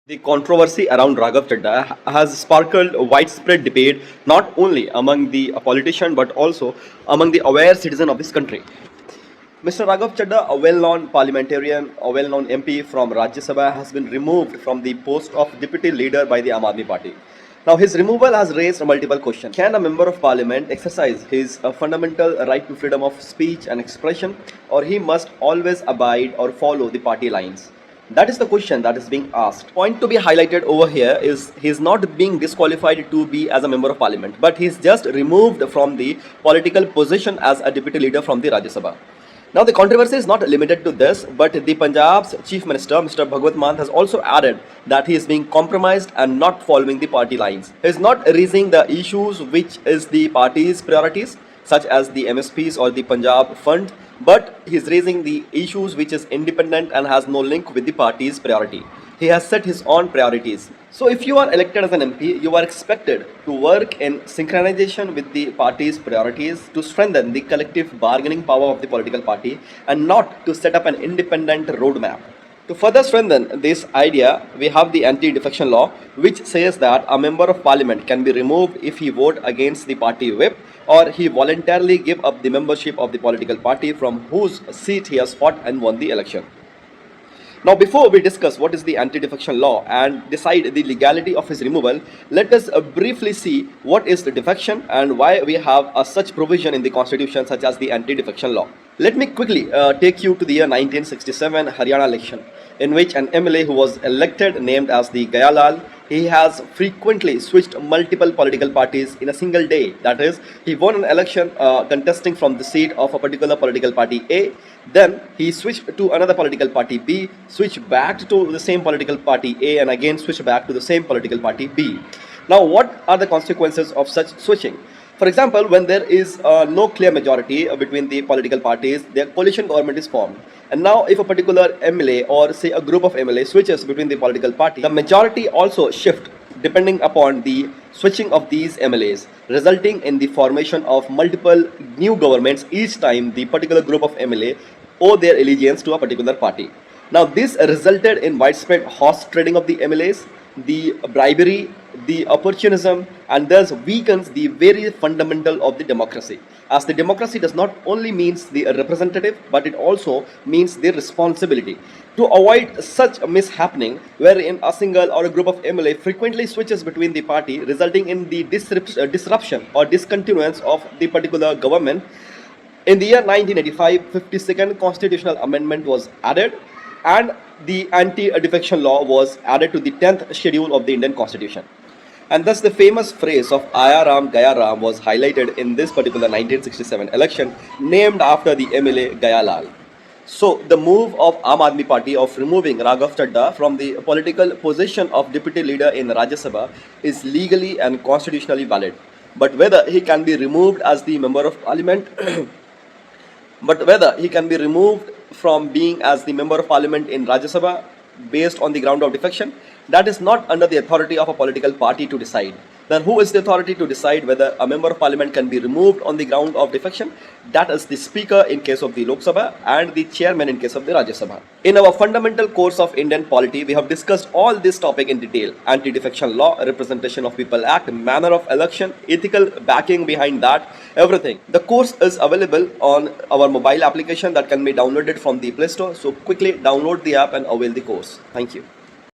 The controversy around Raghav Chadha has sparkled a widespread debate not only among the politician but also among the aware citizen of this country. Mr. Raghav Chadha, a well-known parliamentarian, a well-known MP from Rajya Sabha, has been removed from the post of deputy leader by the Aam Aadmi Party. Now, his removal has raised multiple questions. Can a member of parliament exercise his fundamental right to freedom of speech and expression, or he must always abide or follow the party lines? That is the question that is being asked. Point to be highlighted over here is he is not being disqualified to be as a member of parliament, but he is just removed from the political position as a deputy leader from the Rajya Sabha. Now, the controversy is not limited to this, but the Punjab's Chief Minister, Mr. Bhagwat Mann, has also added that he is being compromised and not following the party lines. He is not raising the issues which is the party's priorities, such as the MSPs or the Punjab Fund, but he is raising the issues which is independent and has no link with the party's priority. He has set his own priorities. So if you are elected as an MP, you are expected to work in synchronization with the party's priorities to strengthen the collective bargaining power of the political party and not to set up an independent roadmap. To further strengthen this idea, we have the Anti-Defection Law, which says that a member of parliament can be removed if he vote against the party whip or he voluntarily give up the membership of the political party from whose seat he has fought and won the election. Now, before we discuss what is the Anti-Defection Law and decide the legality of his removal, let us briefly see what is the defection and why we have such provision in the constitution such as the Anti-Defection Law. Let me quickly take you to the year 1967 Haryana election, in which an MLA who was elected named as the Gayalal, he has frequently switched multiple political parties in a single day. That is, he won an election contesting from the seat of a particular political party A, then he switched to another political party B, switched back to the same political party A, and again switched back to the same political party B. Now, what are the consequences of such switching? For example, when there is no clear majority between the political parties, their coalition government is formed. And now if a particular MLA or say a group of MLA switches between the political party, the majority also shift depending upon the switching of these MLAs, resulting in the formation of multiple new governments each time the particular group of MLA owe their allegiance to a particular party. Now this resulted in widespread horse trading of the MLAs, the bribery, the opportunism, and thus weakens the very fundamental of the democracy. As the democracy does not only means the representative, but it also means the responsibility. To avoid such a mishappening, wherein a single or a group of MLA frequently switches between the party, resulting in the disruption or discontinuance of the particular government, in the year 1985, 52nd Constitutional Amendment was added, and the Anti-Defection Law was added to the 10th schedule of the Indian Constitution. And thus the famous phrase of Aya Ram Gaya Ram was highlighted in this particular 1967 election, named after the MLA Gaya Lal. So the move of Aam Aadmi Party of removing Raghav Chadha from the political position of deputy leader in Rajya Sabha is legally and constitutionally valid. But whether he can be removed as the member of parliament But whether he can be removed from being as the member of parliament in Rajya Sabha based on the ground of defection, that is not under the authority of a political party to decide. Then who is the authority to decide whether a member of parliament can be removed on the ground of defection? That is the speaker in case of the Lok Sabha and the chairman in case of the Rajya Sabha. In our fundamental course of Indian Polity, we have discussed all this topic in detail: Anti-Defection Law, Representation of People Act, manner of election, ethical backing behind that, everything. The course is available on our mobile application that can be downloaded from the Play Store. So quickly download the app and avail the course. Thank you.